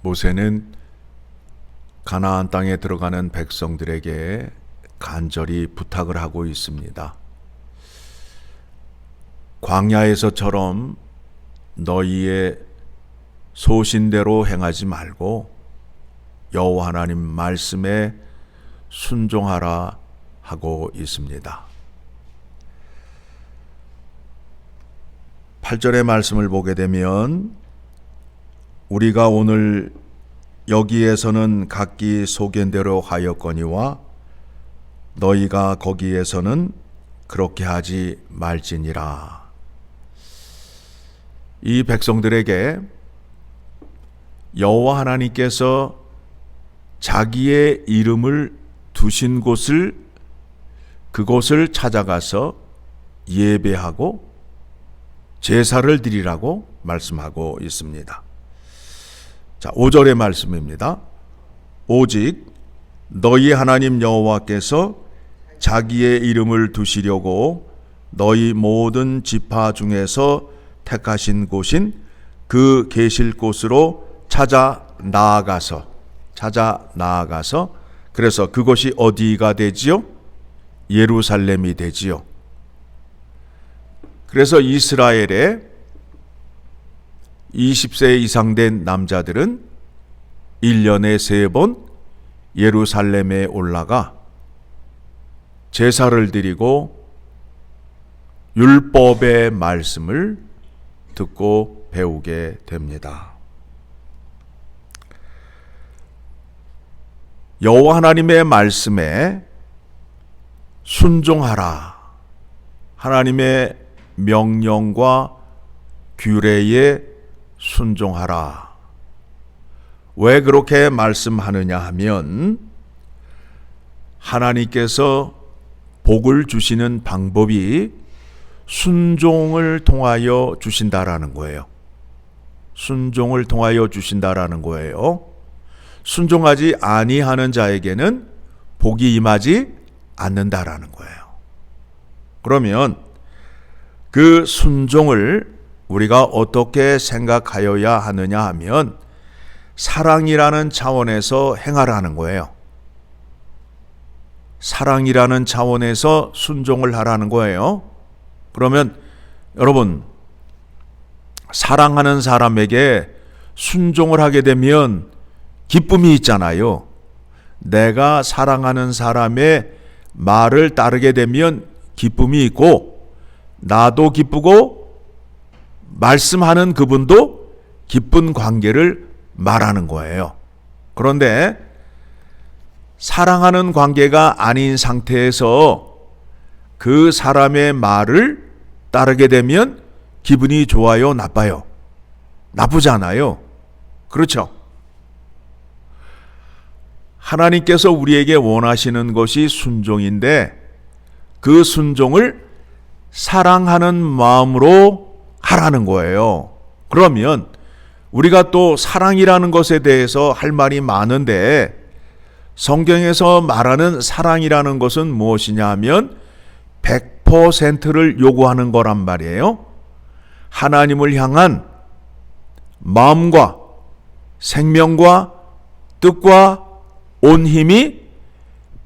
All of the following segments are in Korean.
모세는 가나안 땅에 들어가는 백성들에게 간절히 부탁을 하고 있습니다. 광야에서처럼 너희의 소신대로 행하지 말고 여호와 하나님 말씀에 순종하라 하고 있습니다. 8절의 말씀을 보게 되면 우리가 오늘 여기에서는 각기 소견대로 하였거니와 너희가 거기에서는 그렇게 하지 말지니라. 이 백성들에게 여호와 하나님께서 자기의 이름을 두신 곳을 그곳을 찾아가서 예배하고 제사를 드리라고 말씀하고 있습니다. 자, 5절의 말씀입니다. 오직 너희 하나님 여호와께서 자기의 이름을 두시려고 너희 모든 지파 중에서 택하신 곳인 그 계실 곳으로 찾아 나아가서 그래서 그곳이 어디가 되지요? 예루살렘이 되지요. 그래서 이스라엘의 20세 이상 된 남자들은 1년에 3번 예루살렘에 올라가 제사를 드리고 율법의 말씀을 듣고 배우게 됩니다. 여호와 하나님의 말씀에 순종하라. 하나님의 명령과 규례에 순종하라. 왜 그렇게 말씀하느냐 하면 하나님께서 복을 주시는 방법이 순종을 통하여 주신다라는 거예요. 순종을 통하여 주신다라는 거예요. 순종하지 아니하는 자에게는 복이 임하지 않는다라는 거예요. 그러면 그 순종을 우리가 어떻게 생각하여야 하느냐 하면 사랑이라는 차원에서 행하라는 거예요. 사랑이라는 차원에서 순종을 하라는 거예요. 그러면 여러분, 사랑하는 사람에게 순종을 하게 되면 기쁨이 있잖아요. 내가 사랑하는 사람의 말을 따르게 되면 기쁨이 있고 나도 기쁘고 말씀하는 그분도 기쁜 관계를 말하는 거예요. 그런데 사랑하는 관계가 아닌 상태에서 그 사람의 말을 따르게 되면 기분이 좋아요, 나빠요? 나쁘잖아요. 그렇죠? 하나님께서 우리에게 원하시는 것이 순종인데 그 순종을 사랑하는 마음으로 하라는 거예요. 그러면 우리가 또 사랑이라는 것에 대해서 할 말이 많은데 성경에서 말하는 사랑이라는 것은 무엇이냐 하면 100%를 요구하는 거란 말이에요. 하나님을 향한 마음과 생명과 뜻과 온 힘이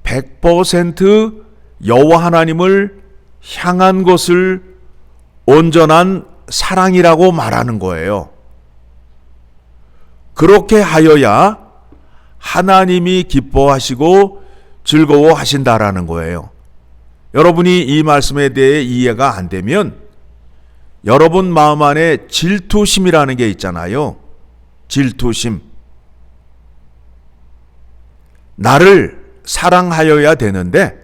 100% 여호와 하나님을 향한 것을 온전한 사랑이라고 말하는 거예요. 그렇게 하여야 하나님이 기뻐하시고 즐거워하신다라는 거예요. 여러분이 이 말씀에 대해 이해가 안 되면 여러분 마음 안에 질투심이라는 게 있잖아요. 질투심. 나를 사랑하여야 되는데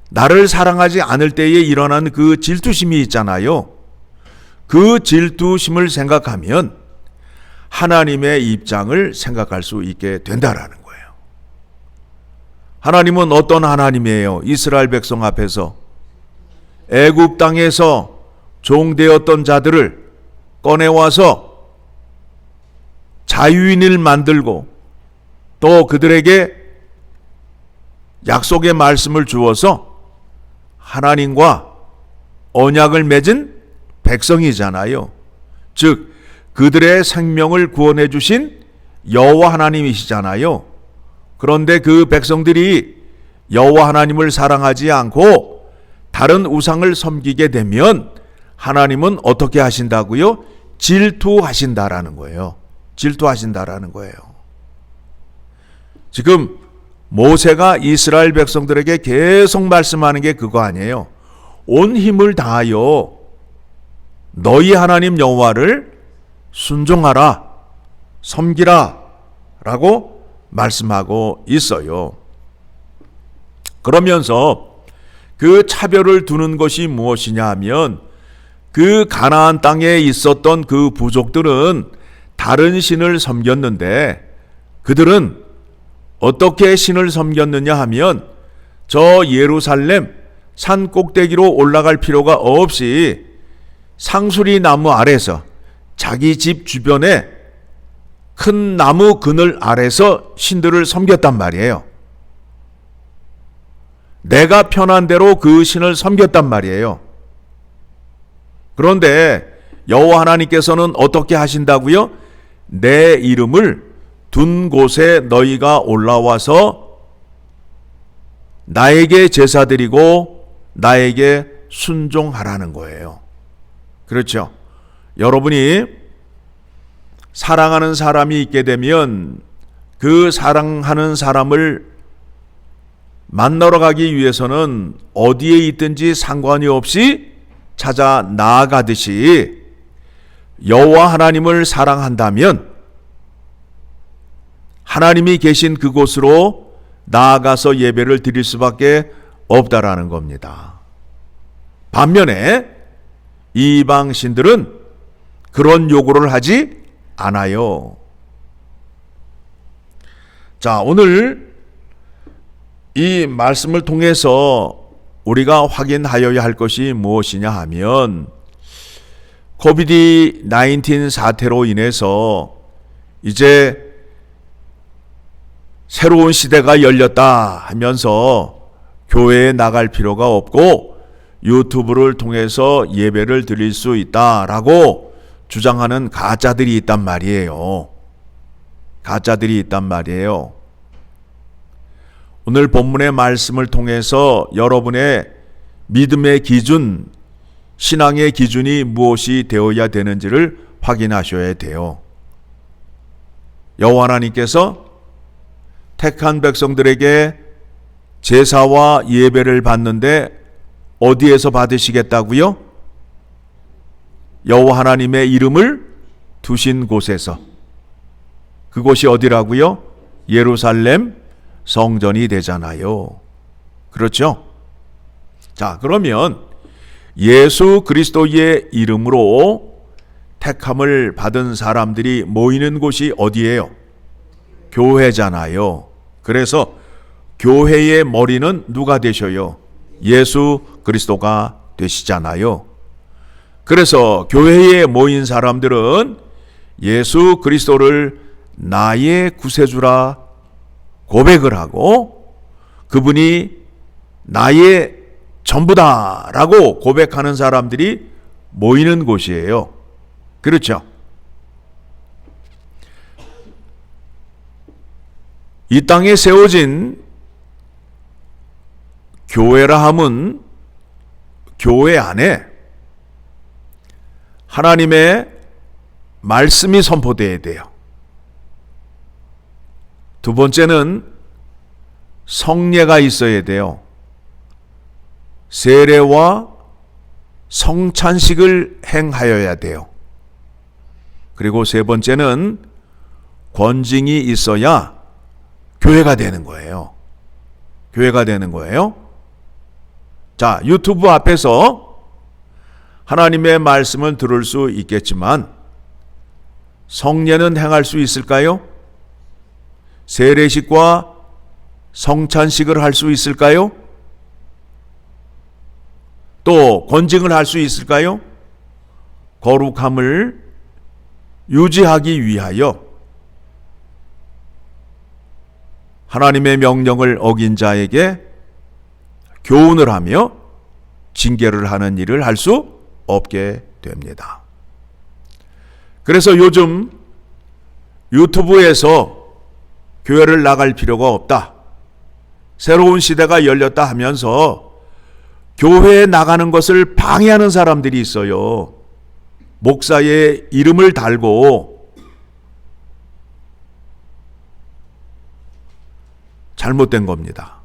나를 사랑하지 않을 때에 일어난 그 질투심이 있잖아요. 그 질투심을 생각하면 하나님의 입장을 생각할 수 있게 된다라는 거예요. 하나님은 어떤 하나님이에요? 이스라엘 백성 앞에서 애굽 땅에서 종되었던 자들을 꺼내와서 자유인을 만들고 또 그들에게 약속의 말씀을 주어서 하나님과 언약을 맺은 백성이잖아요. 즉 그들의 생명을 구원해 주신 여호와 하나님이시잖아요. 그런데 그 백성들이 여호와 하나님을 사랑하지 않고 다른 우상을 섬기게 되면 하나님은 어떻게 하신다고요? 질투하신다라는 거예요. 질투하신다라는 거예요. 지금 모세가 이스라엘 백성들에게 계속 말씀하는 게 그거 아니에요. 온 힘을 다하여 너희 하나님 여호와를 순종하라, 섬기라 라고 말씀하고 있어요. 그러면서 그 차별을 두는 것이 무엇이냐 하면 그 가나안 땅에 있었던 그 부족들은 다른 신을 섬겼는데 그들은 어떻게 신을 섬겼느냐 하면 저 예루살렘 산 꼭대기로 올라갈 필요가 없이 상수리 나무 아래서 자기 집 주변에 큰 나무 그늘 아래서 신들을 섬겼단 말이에요. 내가 편한 대로 그 신을 섬겼단 말이에요. 그런데 여호와 하나님께서는 어떻게 하신다고요? 내 이름을 둔 곳에 너희가 올라와서 나에게 제사 드리고 나에게 순종하라는 거예요. 그렇죠? 여러분이 사랑하는 사람이 있게 되면 그 사랑하는 사람을 만나러 가기 위해서는 어디에 있든지 상관이 없이 찾아 나아가듯이 여호와 하나님을 사랑한다면 하나님이 계신 그곳으로 나아가서 예배를 드릴 수밖에 없다라는 겁니다. 반면에 이방 신들은 그런 요구를 하지 않아요. 자, 오늘 이 말씀을 통해서 우리가 확인하여야 할 것이 무엇이냐 하면 코비드-19 사태로 인해서 이제 새로운 시대가 열렸다 하면서 교회에 나갈 필요가 없고 유튜브를 통해서 예배를 드릴 수 있다라고 주장하는 가짜들이 있단 말이에요. 가짜들이 있단 말이에요. 오늘 본문의 말씀을 통해서 여러분의 믿음의 기준, 신앙의 기준이 무엇이 되어야 되는지를 확인하셔야 돼요. 여호와 하나님께서 택한 백성들에게 제사와 예배를 받는데 어디에서 받으시겠다고요? 여호와 하나님의 이름을 두신 곳에서. 그곳이 어디라고요? 예루살렘 성전이 되잖아요. 그렇죠? 자, 그러면 예수 그리스도의 이름으로 택함을 받은 사람들이 모이는 곳이 어디예요? 교회잖아요. 그래서 교회의 머리는 누가 되셔요? 예수 그리스도가 되시잖아요. 그래서 교회에 모인 사람들은 예수 그리스도를 나의 구세주라 고백을 하고 그분이 나의 전부다라고 고백하는 사람들이 모이는 곳이에요. 그렇죠? 이 땅에 세워진 교회라 함은 교회 안에 하나님의 말씀이 선포되어야 돼요. 두 번째는 성례가 있어야 돼요. 세례와 성찬식을 행하여야 돼요. 그리고 세 번째는 권징이 있어야 교회가 되는 거예요. 교회가 되는 거예요. 자, 유튜브 앞에서 하나님의 말씀을 들을 수 있겠지만 성례는 행할 수 있을까요? 세례식과 성찬식을 할 수 있을까요? 또 권징을 할 수 있을까요? 거룩함을 유지하기 위하여 하나님의 명령을 어긴 자에게 교훈을 하며 징계를 하는 일을 할 수 없게 됩니다. 그래서 요즘 유튜브에서 교회를 나갈 필요가 없다. 새로운 시대가 열렸다 하면서 교회에 나가는 것을 방해하는 사람들이 있어요. 목사의 이름을 달고 잘못된 겁니다.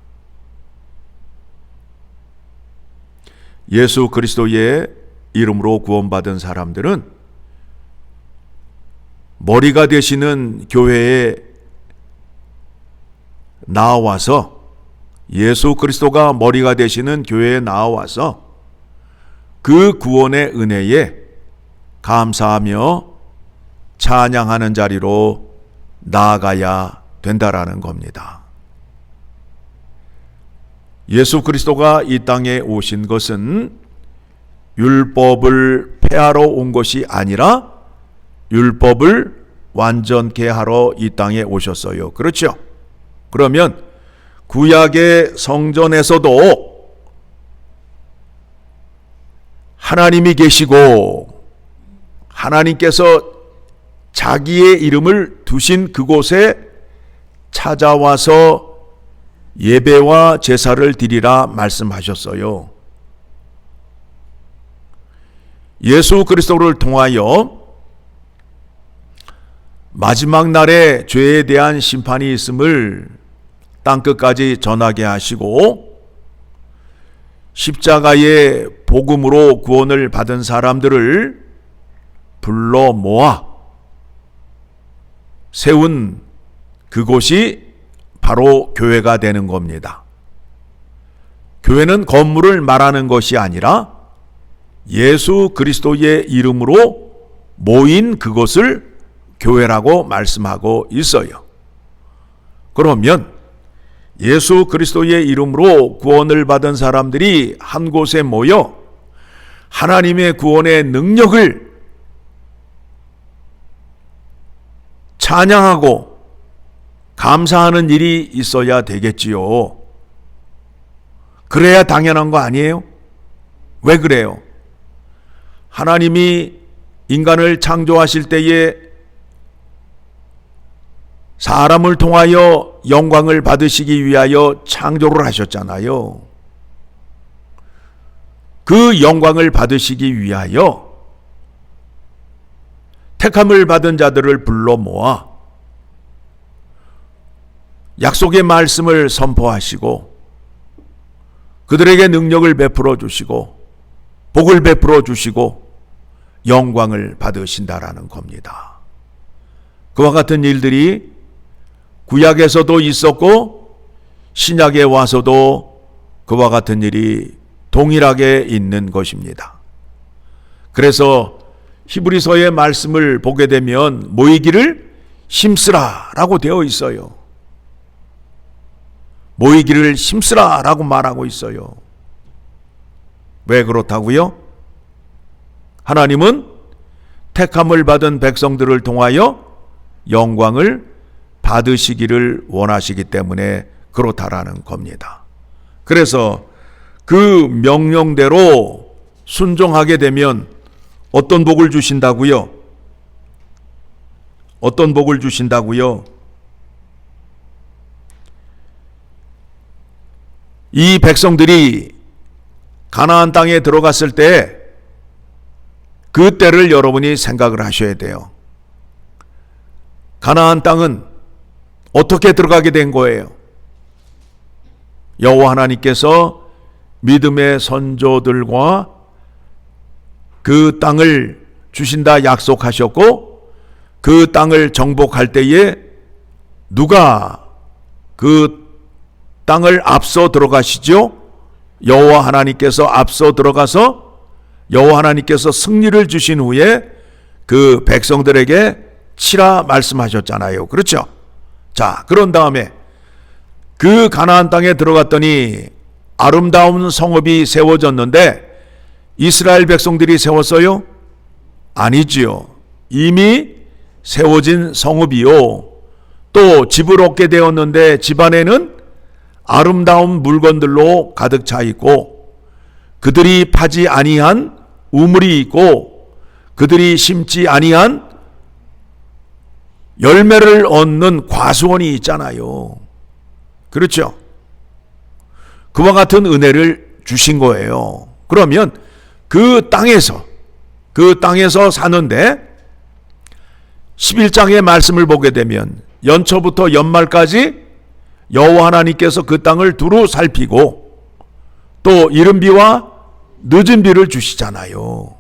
예수 그리스도의 이름으로 구원받은 사람들은 머리가 되시는 교회에 나와서, 예수 그리스도가 머리가 되시는 교회에 나와서 그 구원의 은혜에 감사하며 찬양하는 자리로 나아가야 된다라는 겁니다. 예수 그리스도가 이 땅에 오신 것은 율법을 폐하러 온 것이 아니라 율법을 완전케 하러 이 땅에 오셨어요. 그렇죠? 그러면 구약의 성전에서도 하나님이 계시고 하나님께서 자기의 이름을 두신 그곳에 찾아와서 예배와 제사를 드리라 말씀하셨어요. 예수 그리스도를 통하여 마지막 날에 죄에 대한 심판이 있음을 땅끝까지 전하게 하시고 십자가의 복음으로 구원을 받은 사람들을 불러 모아 세운 그곳이 바로 교회가 되는 겁니다. 교회는 건물을 말하는 것이 아니라 예수 그리스도의 이름으로 모인 그것을 교회라고 말씀하고 있어요. 그러면 예수 그리스도의 이름으로 구원을 받은 사람들이 한 곳에 모여 하나님의 구원의 능력을 찬양하고 감사하는 일이 있어야 되겠지요. 그래야 당연한 거 아니에요? 왜 그래요? 하나님이 인간을 창조하실 때에 사람을 통하여 영광을 받으시기 위하여 창조를 하셨잖아요. 그 영광을 받으시기 위하여 택함을 받은 자들을 불러 모아 약속의 말씀을 선포하시고 그들에게 능력을 베풀어 주시고 복을 베풀어 주시고 영광을 받으신다라는 겁니다. 그와 같은 일들이 구약에서도 있었고 신약에 와서도 그와 같은 일이 동일하게 있는 것입니다. 그래서 히브리서의 말씀을 보게 되면 모이기를 힘쓰라라고 되어 있어요. 모이기를 힘쓰라라고 말하고 있어요. 왜 그렇다고요? 하나님은 택함을 받은 백성들을 통하여 영광을 받으시기를 원하시기 때문에 그렇다라는 겁니다. 그래서 그 명령대로 순종하게 되면 어떤 복을 주신다고요? 어떤 복을 주신다고요? 이 백성들이 가나안 땅에 들어갔을 때 그 때를 여러분이 생각을 하셔야 돼요. 가나안 땅은 어떻게 들어가게 된 거예요? 여호와 하나님께서 믿음의 선조들과 그 땅을 주신다 약속하셨고 그 땅을 정복할 때에 누가 그 땅을 앞서 들어가시죠? 여호와 하나님께서 앞서 들어가서 여호와 하나님께서 승리를 주신 후에 그 백성들에게 치라 말씀하셨잖아요. 그렇죠? 자, 그런 다음에 그 가나안 땅에 들어갔더니 아름다운 성읍이 세워졌는데 이스라엘 백성들이 세웠어요? 아니지요. 이미 세워진 성읍이요. 또 집을 얻게 되었는데 집 안에는 아름다운 물건들로 가득 차 있고 그들이 파지 아니한 우물이 있고 그들이 심지 아니한 열매를 얻는 과수원이 있잖아요. 그렇죠? 그와 같은 은혜를 주신 거예요. 그러면 그 땅에서 사는데 11장의 말씀을 보게 되면 연초부터 연말까지 여호와 하나님께서 그 땅을 두루 살피고 또 이른 비와 늦은 비를 주시잖아요.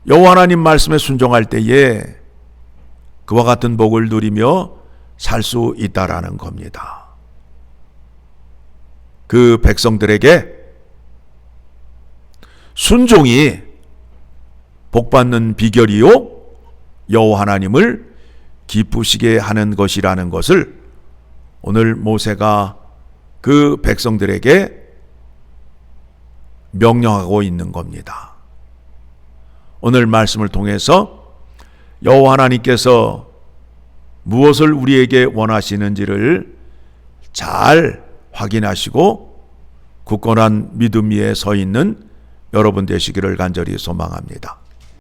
여호와 하나님 말씀에 순종할 때에 그와 같은 복을 누리며 살 수 있다라는 겁니다. 그 백성들에게 순종이 복받는 비결이요 여호와 하나님을 기쁘시게 하는 것이라는 것을 오늘 모세가 그 백성들에게 명령하고 있는 겁니다. 오늘 말씀을 통해서 여호와 하나님께서 무엇을 우리에게 원하시는지를 잘 확인하시고 굳건한 믿음 위에 서 있는 여러분 되시기를 간절히 소망합니다.